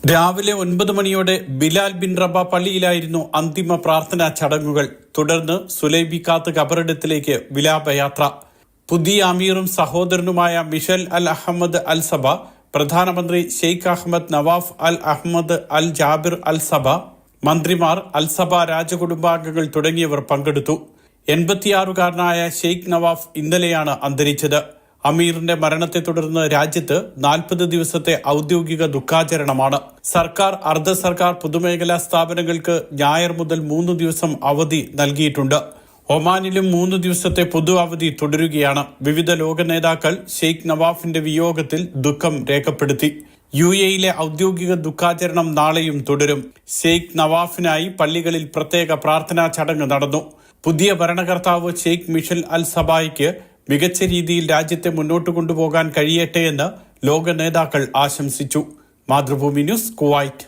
രാവിലെ 9 മണിയോടെ ബിലാൽ ബിൻ റബ പള്ളിയിലായിരുന്നു അന്തിമ പ്രാർത്ഥനാ ചടങ്ങുകൾ. തുടർന്ന് സുലൈബിക്കാത്ത് ഖബറിടത്തിലേക്ക് വിലാപയാത്ര. പുതിയ അമീറും സഹോദരനുമായ മിഷൽ അൽ അഹമ്മദ് അൽ സബ, പ്രധാനമന്ത്രി ഷെയ്ഖ് അഹമ്മദ് നവാഫ് അൽ അഹമ്മദ് അൽ ജാബിർ അൽ സബ, മന്ത്രിമാർ, അൽ സബ രാജകുടുംബാംഗങ്ങൾ തുടങ്ങിയവർ പങ്കെടുത്തു. 86-കാരനായ ഷെയ്ഖ് നവാഫ് ഇന്നലെയാണ് അന്തരിച്ചത്. അമീറിന്റെ മരണത്തെ തുടർന്ന് രാജ്യത്ത് 40 ദിവസത്തെ ഔദ്യോഗിക ദുഃഖാചരണമാണ്. സർക്കാർ, അർദ്ധ സർക്കാർ, പൊതുമേഖലാ സ്ഥാപനങ്ങൾക്ക് ഞായർ മുതൽ 3 ദിവസം അവധി നൽകിയിട്ടുണ്ട്. ഒമാനിലും 3 ദിവസത്തെ പൊതു അവധി തുടരുകയാണ്. വിവിധ ലോക നേതാക്കൾ ഷെയ്ഖ് നവാഫിന്റെ വിയോഗത്തിൽ ദുഃഖം രേഖപ്പെടുത്തി. UAE-യിലെ ഔദ്യോഗിക ദുഃഖാചരണം നാളെയും തുടരും. ഷെയ്ഖ് നവാഫിനായി പള്ളികളിൽ പ്രത്യേക പ്രാർത്ഥനാ ചടങ്ങ് നടന്നു. പുതിയ ഭരണകർത്താവ് ഷെയ്ഖ് മിഷൽ അൽ സബായ്ക്ക് മികച്ച രീതിയിൽ രാജ്യത്തെ മുന്നോട്ട് കൊണ്ടുപോകാൻ കഴിയട്ടെ എന്ന് ലോക നേതാക്കൾ ആശംസിച്ചു. Mathrubhumi news, Kuwait.